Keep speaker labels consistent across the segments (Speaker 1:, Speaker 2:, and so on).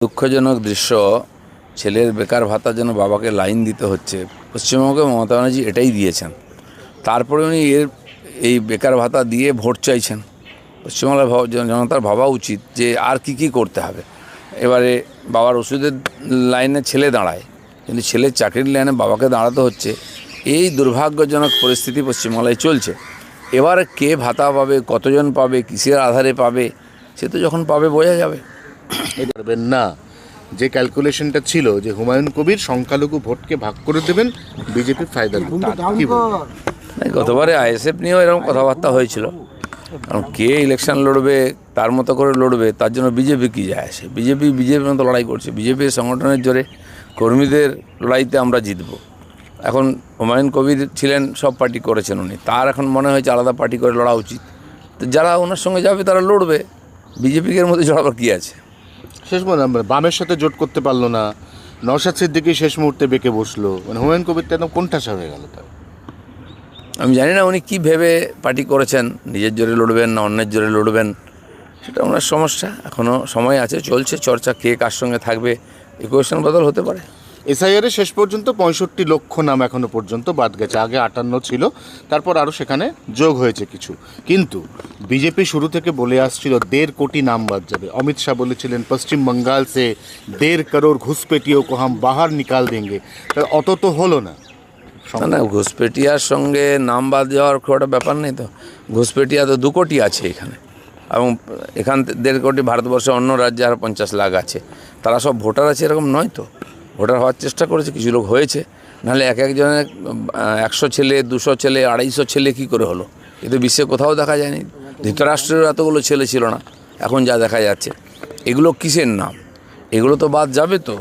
Speaker 1: দুঃখজনক দৃশ্য, ছেলের বেকার ভাতার জন্য বাবাকে লাইন দিতে হচ্ছে। পশ্চিমবঙ্গে মমতা ব্যানার্জি এটাই দিয়েছেন, তারপরে উনি এই বেকার ভাতা দিয়ে ভোট চাইছেন। পশ্চিমবাংলার জনতার ভাবা উচিত যে আর কি করতে হবে। এবারে বাবার ওষুধের লাইনে ছেলে দাঁড়ায়, কিন্তু ছেলের চাকরির লাইনে বাবাকে দাঁড়াতে হচ্ছে। এই দুর্ভাগ্যজনক পরিস্থিতি পশ্চিমবাংলায় চলছে। এবার কে ভাতা পাবে, কতজন পাবে, কিসের আধারে পাবে, সে তো যখন পাবে বোঝা যাবে।
Speaker 2: পারবেন না। যে ক্যালকুলেশনটা ছিল যে হুমায়ুন কবির সংখ্যালঘু ভোটকে ভাগ করে দেবেন বিজেপির ফায়দা কি বলবেন?
Speaker 1: গতবারে আইএসএফ নিয়েও এরকম কথাবার্তা হয়েছিল, কারণ কে ইলেকশন লড়বে তার মতো করে লড়বে, তার জন্য বিজেপি কী যায় আসে। বিজেপির মতো লড়াই করছে, বিজেপির সংগঠনের জোরে কর্মীদের লড়াইতে আমরা জিতব। এখন হুমায়ুন কবির ছিলেন, সব পার্টি করেছেন উনি, তার এখন মনে হয়েছে আলাদা পার্টি করে লড়া উচিত। তো যারা ওনার সঙ্গে যাবে তারা লড়বে, বিজেপির মধ্যে জড়াবার কী আছে।
Speaker 2: শেষ আমরা বামের সাথে জোট করতে পারলো না, নওশাদ সিদ্দিকী শেষ মুহূর্তে বেঁকে বসলো, মানে হুমায়ুন কবিরটা একদম কোণঠাসা হয়ে গেল। তার
Speaker 1: আমি জানি না উনি কী ভেবে পার্টি করেছেন, নিজের জোরে লড়বেন না অন্যের জোরে লড়বেন, সেটা ওনার সমস্যা। এখনও সময় আছে, চলছে চর্চা, কে কার সঙ্গে থাকবে, ইকুয়েশন বদল হতে পারে।
Speaker 2: এসআইআরে শেষ পর্যন্ত 65 লক্ষ নাম এখনো পর্যন্ত বাদ গেছে, আগে 58 ছিল, তারপর আরও সেখানে যোগ হয়েছে কিছু। কিন্তু বিজেপি শুরু থেকে বলে আসছিল 1.5 কোটি নাম বাদ যাবে। অমিত শাহ বলেছিলেন পশ্চিম বঙ্গাল সে 1.5 করোড় ঘুসপেটিও কো হাম বাহার নিকাল দেঙ্গে। অত তো হলো না।
Speaker 1: না, ঘুসপেটিয়ার সঙ্গে নাম বাদ যাওয়ার খুব একটা ব্যাপার নেই তো। ঘুসপেটিয়া তো 2 কোটি আছে এখানে, এবং এখান 1.5 কোটি ভারতবর্ষে অন্য রাজ্যে আরও 50 লাখ আছে। তারা সব ভোটার আছে এরকম নয় তো, ভোটার হওয়ার চেষ্টা করেছে, কিছু লোক হয়েছে। নাহলে একজনের 100 ছেলে, 200 ছেলে, 250 ছেলে কী করে হলো? এ তো বিশ্বে কোথাও দেখা যায়নি। ধৃতরাষ্ট্রের এতগুলো ছেলে ছিল না, এখন যা দেখা যাচ্ছে। এগুলো কিসের নাম? এগুলো তো বাদ যাবে তো।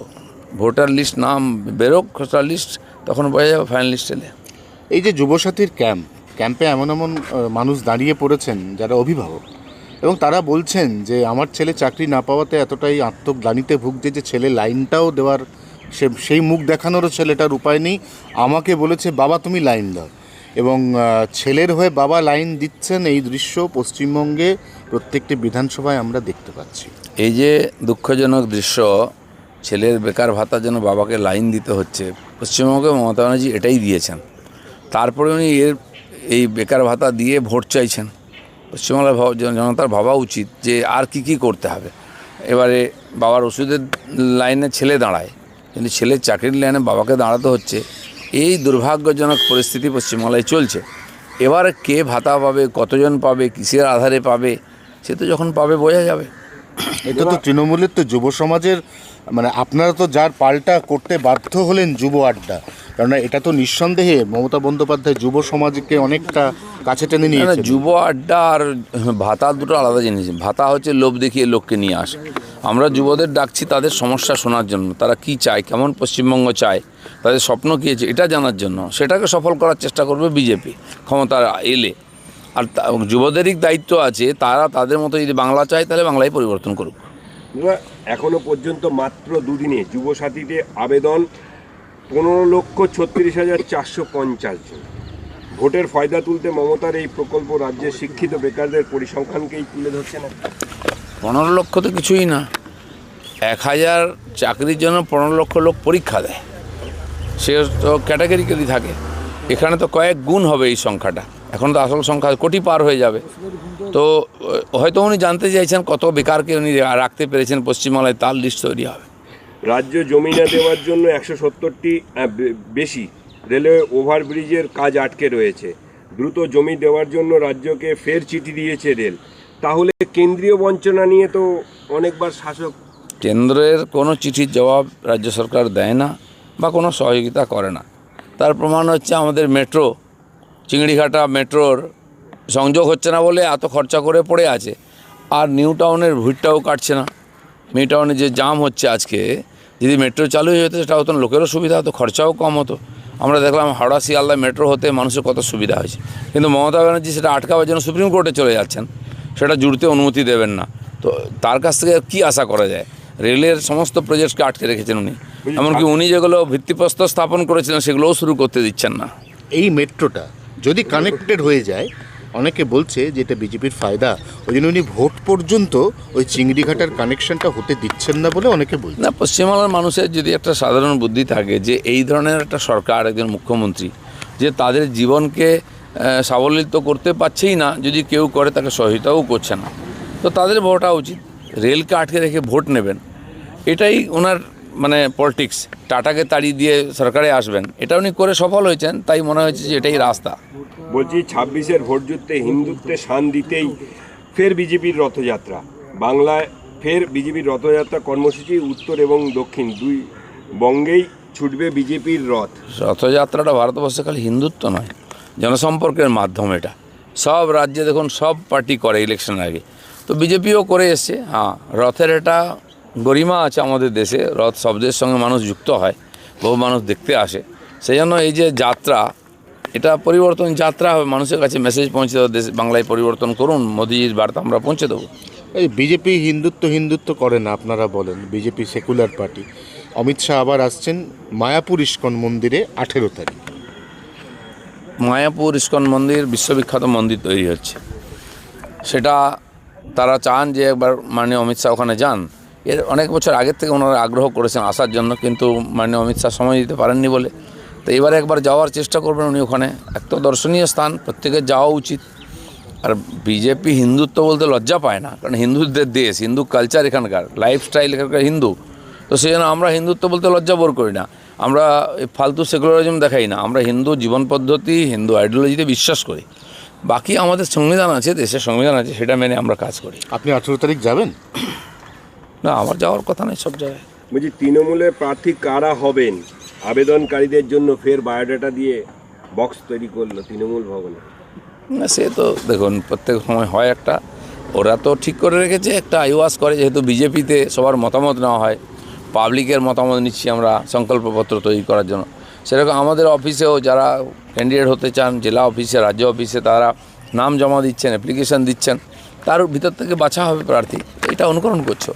Speaker 1: ভোটার লিস্ট নাম বেরোক, ভোটার লিস্ট, তখন বোঝা যাবে ফাইনাল লিস্ট এলে।
Speaker 2: এই যে যুবসাথীর ক্যাম্পে এমন মানুষ দাঁড়িয়ে পড়েছেন যারা অভিভাবক, এবং তারা বলছেন যে আমার ছেলে চাকরি না পাওয়াতে এতটাই আত্মগ্লানিতে ভুগছে যে ছেলে লাইনটাও দেওয়ার, সেই মুখ দেখানোরও ছেলেটার উপায় নেই। আমাকে বলেছে বাবা তুমি লাইন দাও, এবং ছেলের হয়ে বাবা লাইন দিচ্ছেন। এই দৃশ্য পশ্চিমবঙ্গে প্রত্যেকটি বিধানসভায় আমরা দেখতে পাচ্ছি।
Speaker 1: এই যে দুঃখজনক দৃশ্য, ছেলের বেকার ভাতার জন্য বাবাকে লাইন দিতে হচ্ছে। পশ্চিমবঙ্গে মমতা ব্যানার্জি এটাই দিয়েছেন, তারপরে উনি এই বেকার ভাতা দিয়ে ভোট চাইছেন। পশ্চিমবাংলার জনতার ভাবা উচিত যে আর কি করতে হবে। এবারে বাবার ওষুধের লাইনে ছেলে দাঁড়ায়, কিন্তু ছেলের চাকরির লাইনে বাবাকে দাঁড়াতে হচ্ছে। এই দুর্ভাগ্যজনক পরিস্থিতি পশ্চিমবাংলায় চলছে। এবার কে ভাতা পাবে, কতজন পাবে, কিসের আধারে পাবে, সে তো যখন পাবে বোঝা যাবে।
Speaker 2: এটা তো তৃণমূলের তো যুব সমাজের, মানে আপনারা তো যার পাল্টা করতে বাধ্য হলেন যুব আড্ডা, কারণ এটা তো নিঃসন্দেহে মমতা বন্দ্যোপাধ্যায় যুব সমাজকে অনেকটা কাছে টেনে নিয়েছে।
Speaker 1: যুব আড্ডা আর ভাতা দুটো আলাদা জিনিস। ভাতা হচ্ছে লোভ দেখিয়ে লোককে নিয়ে আসে। আমরা যুবদের ডাকছি তাদের সমস্যা শোনার জন্য, তারা কি চায়, কেমন পশ্চিমবঙ্গ চায়, তাদের স্বপ্ন কী আছে এটা জানার জন্য। সেটাকে সফল করার চেষ্টা করবে বিজেপি ক্ষমতা এলে। আর যুবদেরই দায়িত্ব আছে, তারা তাদের মতো যদি বাংলা চায় তাহলে বাংলায় পরিবর্তন করুক।
Speaker 3: এখনো পর্যন্ত মাত্র দুদিনে যুবসাথীতে আবেদন 15,36,450 জন। ভোটের ফয়দা তুলতে মমতার এই প্রকল্প রাজ্যের শিক্ষিত বেকারদের পরিসংখ্যানকেই তুলে ধরছে না।
Speaker 1: 15 লক্ষ তো কিছুই না। 1000 চাকরির জন্য 15 লক্ষ লোক পরীক্ষা দেয়, সে তো ক্যাটাগরিক্যালি থাকে। এখানে তো কয়েক গুণ হবে এই সংখ্যাটা, এখন তো আসল সংখ্যা কোটি পার হয়ে যাবে। তো হয়তো উনি জানতে চাইছেন কত বেকারকে উনি রাখতে পেরেছেন পশ্চিমবাংলায়, তার লিস্ট তৈরি হবে।
Speaker 3: রাজ্য জমি না দেওয়ার জন্য 170টি বেশি রেলওয়ে ওভারব্রিজের কাজ আটকে রয়েছে। দ্রুত জমি দেওয়ার জন্য রাজ্যকে ফের চিঠি দিয়েছে রেল। তাহলে কেন্দ্রীয় বঞ্চনা নিয়ে তো অনেকবার শাসক।
Speaker 1: কেন্দ্রের কোনো চিঠির জবাব রাজ্য সরকার দেয় না বা কোনো সহযোগিতা করে না। তার প্রমাণ হচ্ছে আমাদের মেট্রো, চিংড়িঘাটা মেট্রোর সংযোগ হচ্ছে না বলে এত খরচা করে পড়ে আছে। আর নিউ টাউনের ভিড়টাও কাটছে না। নিউ টাউনে যে জাম হচ্ছে আজকে, যদি মেট্রো চালু হয়ে যেত সেটা হতো না, লোকেরও সুবিধা হতো, খরচাও কম হতো। আমরা দেখলাম হাওড়া শিয়ালদা মেট্রো হতে মানুষের কত সুবিধা হয়েছে। কিন্তু মমতা ব্যানার্জি সেটা আটকাবার জন্য সুপ্রিম কোর্টে চলে যাচ্ছেন, সেটা জুড়তে অনুমতি দেবেন না। তো তার কাছ থেকে কী আশা করা যায়? রেলের সমস্ত প্রজেক্টকে আটকে রেখেছেন উনি, এমনকি উনি যেগুলো ভিত্তিপ্রস্তর স্থাপন করেছিলেন সেগুলোও শুরু করতে দিচ্ছেন না।
Speaker 2: এই মেট্রোটা যদি কানেক্টেড হয়ে যায় অনেকে বলছে যে এটা বিজেপির ফায়দা, ওই জন্য উনি ভোট পর্যন্ত ওই চিংড়িঘাটার কানেকশনটা হতে দিচ্ছেন না বলে অনেকে বলছে।
Speaker 1: না, পশ্চিমবাংলার মানুষের যদি একটা সাধারণ বুদ্ধি থাকে যে এই ধরনের একটা সরকার, একজন মুখ্যমন্ত্রী যে তাদের জীবনকে সাবলীল করতে পারছেই না, যদি কেউ করে তাকে সহায়তাও করছে না, তো তাদের ভোটা উচিত। রেলকে আটকে রেখে ভোট নেবেন, এটাই ওনার মানে পলিটিক্স। টাটাকে তাড়িয়ে দিয়ে সরকারে আসবেন, এটা উনি করে সফল হয়েছেন, তাই মনে হয়েছে যে এটাই রাস্তা।
Speaker 3: বলছি 26-এর ভোট যুদ্ধে হিন্দুত্বে শান দিতেই ফের বিজেপির রথযাত্রা বাংলায়, ফের বিজেপির রথযাত্রা কর্মসূচি উত্তর এবং দক্ষিণ দুই বঙ্গেই ছুটবে বিজেপির রথ।
Speaker 1: রথযাত্রাটা ভারতবর্ষে খালি হিন্দুত্ব নয়, জনসম্পর্কের মাধ্যম। এটা সব রাজ্যে দেখুন, সব পার্টি করে ইলেকশনের আগে, তো বিজেপিও করে এসছে। হ্যাঁ, রথের এটা গরিমা আছে আমাদের দেশে, রথ শব্দের সঙ্গে মানুষ যুক্ত হয়, বহু মানুষ দেখতে আসে। সেই জন্য এই যে যাত্রা, এটা পরিবর্তন যাত্রা হবে, মানুষের কাছে মেসেজ পৌঁছে দেবো, দেশ বাংলায় পরিবর্তন করুন, মোদিজির বার্তা আমরা পৌঁছে দেবো।
Speaker 2: এই বিজেপি হিন্দুত্ব করে না, আপনারা বলেন BJP secular party. Amit Shah আবার আসছেন মায়াপুর ইস্কন মন্দিরে 18 তারিখ।
Speaker 1: মায়াপুর ইস্কন মন্দির বিশ্ববিখ্যাত মন্দির তৈরি হচ্ছে, সেটা তারা চান যে একবার মাননীয় অমিত শাহ ওখানে যান। এর অনেক বছর আগের থেকে ওনারা আগ্রহ করেছেন আসার জন্য, কিন্তু মাননীয় অমিত শাহ সময় দিতে পারেননি বলে। তো এবারে একবার যাওয়ার চেষ্টা করবেন উনি ওখানে। একটা দর্শনীয় স্থান, প্রত্যেকের যাওয়া উচিত। আর বিজেপি হিন্দুত্ব বলতে লজ্জা পায় না, কারণ হিন্দুদের দেশ, হিন্দু কালচার এখানকার, লাইফস্টাইল এখানকার হিন্দু। তো সেই জন্য আমরা হিন্দুত্ব বলতে লজ্জা বোধ করি না, আমরা ফালতু সেকুলারিজম দেখাই না, আমরা হিন্দু জীবন পদ্ধতি, হিন্দু আইডিওলজিতে বিশ্বাস করি। বাকি আমাদের সংবিধান আছে, দেশের সংবিধান আছে, সেটা মেনে আমরা কাজ করি।
Speaker 2: আপনি 18 তারিখ যাবেন?
Speaker 1: না, আমার যাওয়ার কথা নেই সব জায়গায়।
Speaker 3: বলছি তৃণমূলের প্রার্থী কারা হবেন, আবেদনকারীদের জন্য ফের বায়োডাটা দিয়ে বক্স তৈরি করলো তৃণমূল ভবনে।
Speaker 1: না, সে তো দেখুন প্রত্যেক সময় হয় একটা, ওরা তো ঠিক করে রেখেছে, একটা আইওয়াস করে, যেহেতু বিজেপিতে সবার মতামত নেওয়া হয়, পাবলিকের মতামত নিচ্ছি আমরা সংকল্পপত্র তৈরি করার জন্য। সেরকম আমাদের অফিসেও যারা ক্যান্ডিডেট হতে চান, জেলা অফিসে, রাজ্য অফিসে, তারা নাম জমা দিচ্ছেন, অ্যাপ্লিকেশন দিচ্ছেন, তার ভিতর থেকে বাছা হবে প্রার্থী। এটা অনুকরণ করছে।